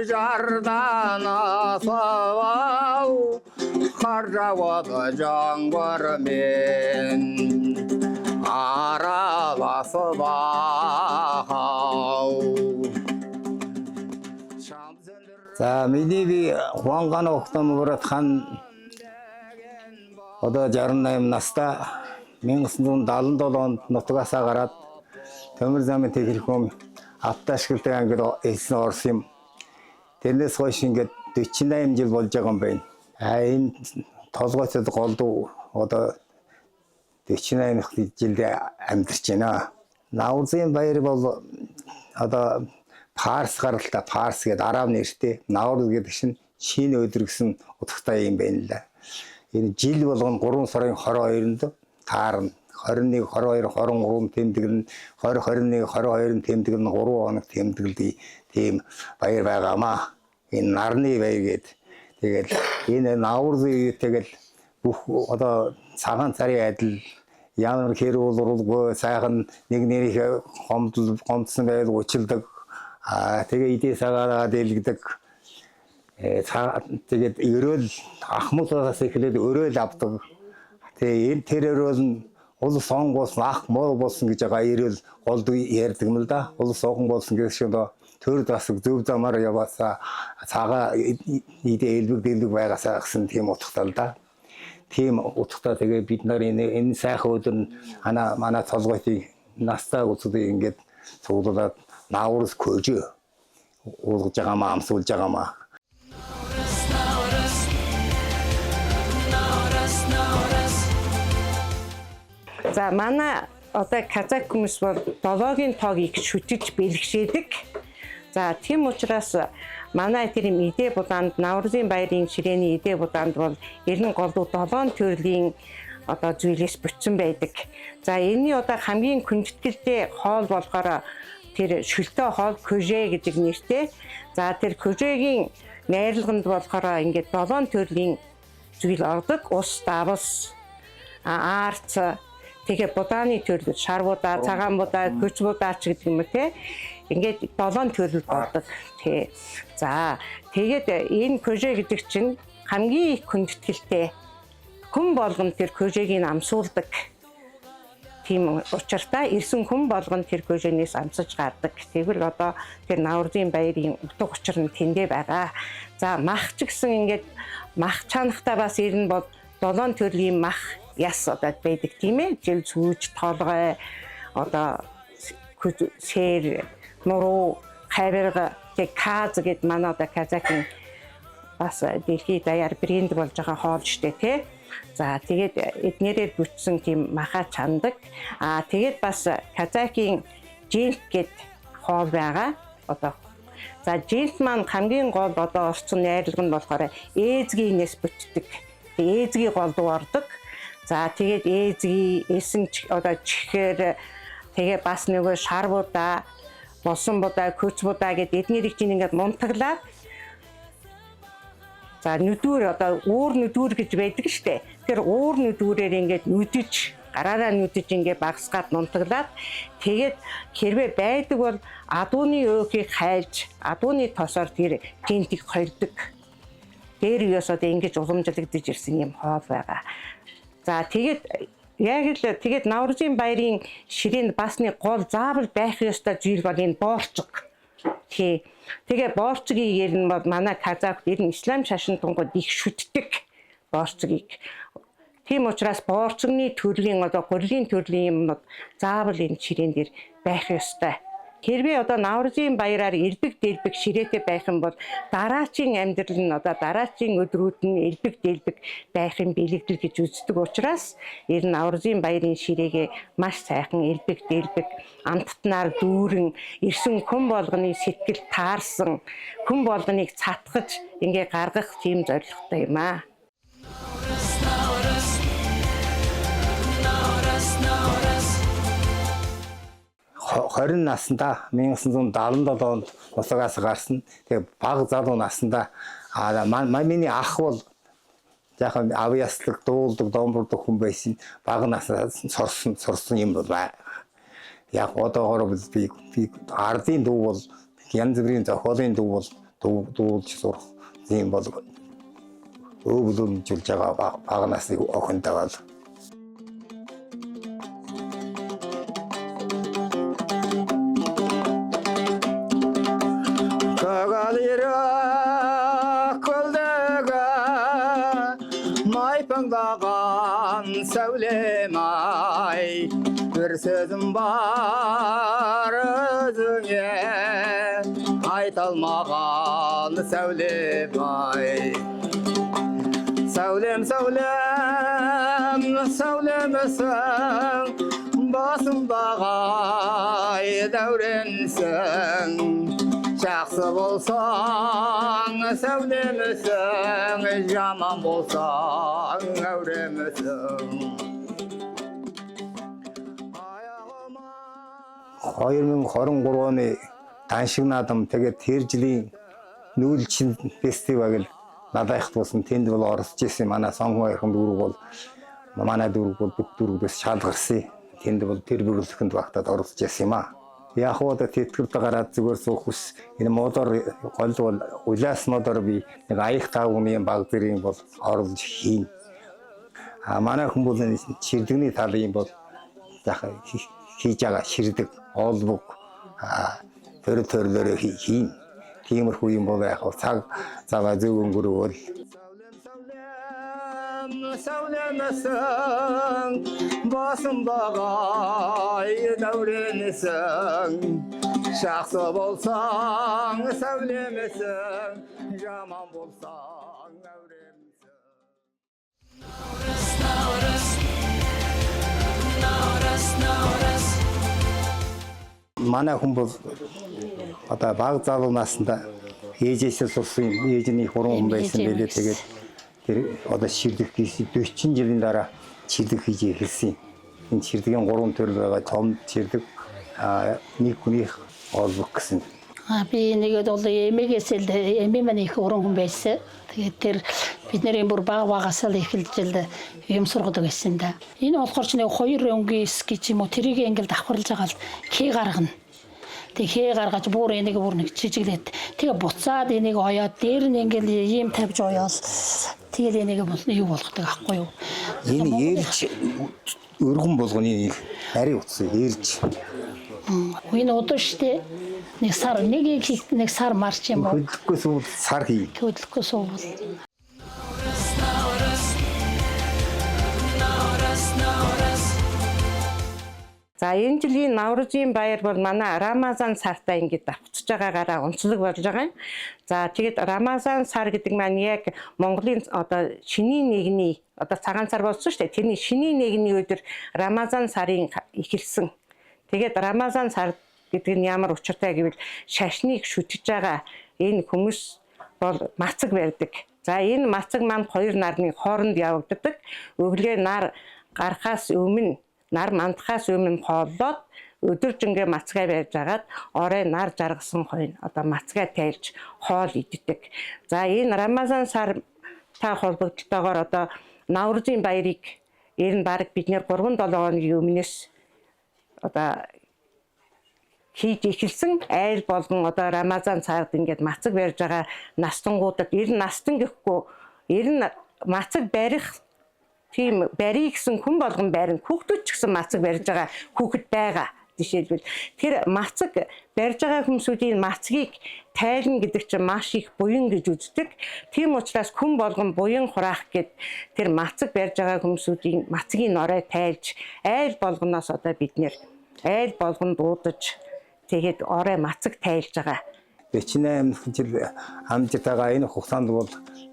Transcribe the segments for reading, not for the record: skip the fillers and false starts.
жарданасау харжавады жаңбырмен араласып ау. За миний би Хуанган Охтон Муратхан одоо 68 настай 1977 онд Нутгаасаа гараад Төмөр замын техникум автоашигладаг ангид элсэн орсон юм. Тэрнээс хойш ингээд 48 жил болж байгаа юм байна. Энэ толгойцод голдуу одоо 48 жилд амьдарч байна. Наурзын баяр бол одоо Парс гаралтай, Парс гэдэг араб нэртэй. Наурыз гэдэг чинь шинэ өдөр гэсэн утгатай юм байна л да. Энэ жил болгоно 3 сарын 22-нд таарна. 21, 22, 23 тэмдэглэн 20, 21, 22 тэмдэглэн 3 хоног тэмдэглэдэг тийм баяр байгаамаа. Энэ нарны баяр гэдэг. Тэгэл энэ наурзын үед тэгэл бүх одоо цагаан царын адил ямар хэрүүл уралгүй сайхан нэг нэрийг гомдсон байл училдаг. Тэгээ идээ сагараа дэлгдэг. Тэгээд өрөөл ахмуулаас эхлээд өрөөл авдаг. Тэгээ энэ тэр өрөөл нь улс сон болсон ах муу болсон гэж байгаа ирэл голд ярьдаг юм л да. Улс сон болсон гэж шондо төр дасаг зөв замаар яваасаа цагаа идээ элбэг байгаасаа гэсэн тийм утгатай л да. Тийм утгатай тэгээ бид нар энэ сайхан өдөр нь манай толгойтыг настаа үздэг ингээд цуглуулад наурыз көжөө уулгаж байгаамаа амсуулж байгаамаа. За манай одоо казак хүмүүс бол 7-гийн тоог шүтэж бэлгшээдэг. За тийм учраас манай тэр идэ будаанд Наурзын баярын ширээний идэ будаанд бол ер нь голдуу 7 төрлийн одоо зүйлээс бүтсэн байдаг. За энэний одоо хамгийн хүндэтгэлтэй хоол болохоор тэр шөлтөө хоол көжэ гэдэг нэртэй. За тэр көжэгийн найрлаганд болохоор ингээд 7 төрлийн зүйл ордог. Ус, давс, арц, тэгээ будааны төрөл, шар будаа, цагаан будаа, көч будаач гэдэг юм те. Ингээд 7 төрөл ордог. Тэ. За тэгээд энэ көжэ гэдэг чинь хамгийн их хүндэтгэлтэй. Хүн болгон тэр көжэгийг амсуулдаг. Тийм учиртай ирсэн хүн болгон тэр көжөнөөс амсаж гардаг. Тэгвэл одоо тэр Наурзын баярын утга учир нь тэндээ байгаа. За мах ч гэсэн ингээд мах чанахтаа бас ер нь бол 7 төрлийн мах яс одоо байдаг тийм ээ. Жил сүүж, толгой, одоо сэр, нуруу, хайрга, тэг каз гэд манай одоо казакын бас дэлхийд даяар брэнд болж байгаа хоол штэ тий. За тэгээд эднэрээр бүтсэн тийм маха чандаг. Тэгээд бас казакийн жилт гэд хоол байгаа. Одоо за жилт маань хамгийн гол одоо орцсон найрлага нь болохоор ээзгийнээс бүтдэг. Ээзгийн голдуу ордог. За тэгээд ээзгийн эсэн одоо чихээр тэгээ бас нөгөө шар будаа, болсон будаа, көч будаа гэд эднэрийг чинь ингээд мунтаглаад за нүдүүр одоо уур нүдүүр гэж байдаг штэ. Тэр уур нүдүүрээр ингээд нүдэж гараараа нүдэж ингээд багсгаад нунтаглаад тэгээд хэрвээ байдаг бол адууны өөхийг хайлж адууны тосоор тэр жинтийг хоёрдог. Дээр юус одоо ингэж уламжлагдаж ирсэн юм хоол байгаа. За тэгээд яг л тэгээд Наурзын баярын ширээнд бас нэг гол заавал байх ёстой зүйл бол энэ боорчиг. Тэгээ боорчгийг ер нь бол манай казак ер нь ислам шашин тунгууд их шүтдэг боорчгийг. Тийм учраас боорчигны төрлийн одоо гурлийн төрлийн юмнууд заавал энэ ширээн дээр байх ёстой. Хэрвээ одоо Наурзын баяраар элбэг дэлбэг ширээтэй байх юм бол дараачийн амьдрал нь одоо дараачийн өдрүүд нь элбэг дэлбэг байх юм бэлэгдэл гэж үздэг учраас ер нь Наурзын баярын ширээгээ маш сайхан элбэг дэлбэг амттнаар дүүрэн ирсэн хүн болгоны сэтгэл таарсан хүн болгоныг цатгаж ингээ гаргах тийм зорилготой юм аа. 20 наснда 1977 онд Нутгаас гарсан. Тэгээ бага залуу наснда миний ах бол яахан авьяаслаг, дуулдаг, домбурдаг хүн байсан. Бага наснаас сурсан юм байна. яг одоогоор би ардын дуу бол янз бүрийн зохиолын дуу бол дуулж сурах юм бол өвлөмжүүлж байгаа бага насны охинтой бол майпаңдаған сәулем-ай бір сөзім бар өзіңе айта алмаған сәулем-ай сәулем сәулем сәулемісің басымдағы ай дәуренсің жақсы болсаң сәулемісің жаман болсаң әуремісің 2023 оны Даншиг наадам тэгээд тэр жилийн нүүлчин фестивал надад их тусан тэнд бол оролцож ирсэн манай сонгоо ихэн дүүрэг бол манай дүүрэг бол бүх дүүргээс шалгарсан тэнд бол тэр бүрэлдэхүүнд багтаад оролцож ирсэн юм аа. Яг одоо тэтгэврт гараад зүгээр суух ус энэ модоор гол бол улаас модоор би нэг аяг таагүй баг зэрийн бол оруулж хийн. А манай хүн бол ширдэгний талын бол яг хийж байгаа ширдэг олбог төрлөөр хийн. Тиймэрхүү юм бол яг цаг цагаа зөв өнгөрөөл сәулемісің басымдағы ай дәуренісің жақсы болсаң сәулемісің жаман болсаң әуремісің манай хүн бол одоо баг залуу насында ээжээсээ сурсан ээжний хуран хүн байсан байлээ тэгээд тэр одоо ширдэг 40 жилийн дараа ширдэг хийж эхэлсэн. Энэ ширдгийн 3 төрөл байгаа. Том ширдэг нэг хүний олбог гэсэн. Би нэгэд бол эмээгээс л эмээ их уран хүн байсан. Тэгээд тэр бидний бүр багаас л эхэлж л юм сургадаг байсан да. Энэ болохоор ч нэг 2 өнгийн скетч юм уу тэрийг ингээл давхарлаж байгаа л кий гаргана. Тэг хээ гаргаж бүр энийг бүр нэг жижиглээд тэгээ буцаад энийг оёод дээр нь ингээл ийм тавьж оёол тэгэл энийг юу болгодог аахгүй юу. Энэ ээлж өргөн болгоны ари утсан ээлж. Энэ удаа штэ нэг сар нэг сар марч юм уу. Хөдлөхгүй сүүл сар хий. Хөдлөхгүй сүүл. За энэ жилийн Наврузын баяр бол манай Рамазан сартаа ингэж давтж байгаагаараа онцлог болж байгаа юм. За тэгэд Рамазан сар гэдэг маань яг Монголын одоо шинийн нэгний одоо цагаан сар болсон шүү дээ. Тэрний шинийн нэгний өдөр Рамазан сарын эхэлсэн. Тэгээд Рамазан сар гэдэг нь ямар учиртай гэвэл шашныг шүтэж байгаа энэ хүмүүс бол мацаг барьдаг. За энэ мацаг маань хоёр нарны хооронд явагддаг. Өглөө нар гарахаас өмнө нар мандахаас өмнө хооллоод өдөржингөө мацгаа барьж агаад орой нар жаргасан хойно одоо мацгаа тайлж хоол иддэг. За энэ Рамазан сар та холбогдлолтойгоор одоо Наврузын баярыг ер нь баг бид нэр 3-7 хоногийн өмнөөс одоо хийж эхэлсэн айл болгон одоо Рамазан цаад ингээд мацаг барьж байгаа настангуудад ер нь настан гэхгүй ер нь мацаг барих тийм барий гэсэн хүн болгон барин хүүхдүүд ч гэсэн мацаг барьж байгаа хүүхэд байгаа. Жишээлбэл тэр мацаг барьж байгаа хүмүүсийн мацгийг тайлна гэдэг чинь маш их буян гэж үздэг. Тийм учраас хүн болгон буян хураах гэд тэр мацаг барьж байгаа хүмүүсийн мацгийн норой тайлж айл болгоноос одоо бид нэр айл болгон дуудаж тэгээд орой мацаг тайлж байгаа. 48 жил амжилт байгаа энэ хугацаанд бол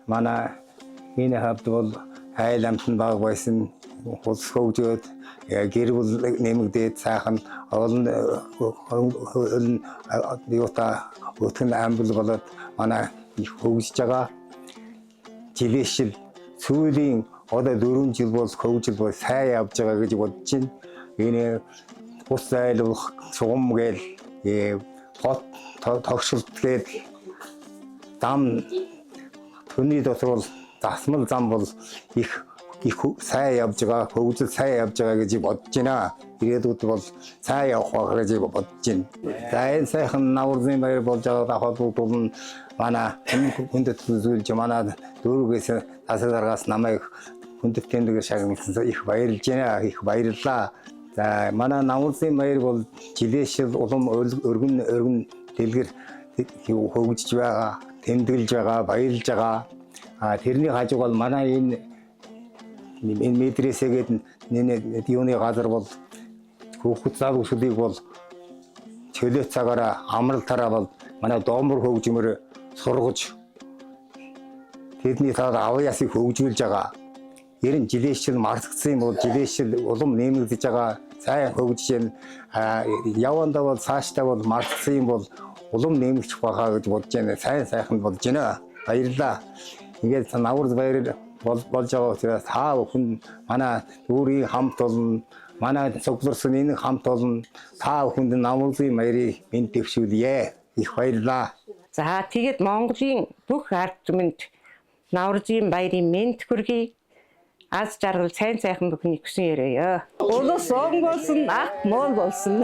манай энэ хавьд бол айл амтан баг байсан хулс хөгжөөд гэр бүл нэмэгдээд сайхан олон юута өтгөн амбул болоод манай их хөгжиж байгаа. Жилээшил сүүлийн одоо 4 жил бол хөгжил бол сайн явж байгаа гэж бодож байна. Энэ бус айлуулах шугам гээл тогшилтгээд дам түүний дотор бол засмал зам бол их их сайн явж байгаа, хөгжил сайн явж байгаа гэж бодож байна. Ирээдүйд бол сайн явах байх гэж бодож байна. За энэ сайхан Наврузын баяр болж байгаа холбогдол нь манай хүндэт үзүүлж манай дөрвөөс тасал даргаас намайг хүндэт тэмдэглэл шагналсан их баярлж байна. Их баярлалаа. За манай Наврузын баяр бол жилээшил улам өргөн дэлгэр хөгжиж байгаа, тэмдэглэж байгаа, баярлж байгаа. Тэрний хажууг бол манай энэ медресэгээд юуны газар бол хүүхэд залуучуудыг бол чөлөө цагаараа амралтаараа бол манай доомор хөгжмөр сургаж тэдний цаад авьяасыг хөгжүүлж байгаа. Ер нь жилээшил мартагдсан бол жилээшил улам нэмэгдэж байгаа. Сайн хөгжиж явандаа бол цаашдаа бол мартагдсан бол улам нэмэгдэх байхаа гэж бодож байна. Сайн сайхан болж байна. Баярлалаа. Ингээд Навруз баяр болж байгаа учраас та бүхэн манай дүүрийн хамт олон манай цугларсан энэ хамт олон та бүхэнд Наврузын баярыг мэд дэвшүүлье. Их баярлалаа. За тэгээд Монголын бүх ард түмэнд Наврузын баярын мэд хүргэе. Аз жаргал сайн сайхан бүхний хүсэн өрөөё. Улус он болсон, ах мол болсон.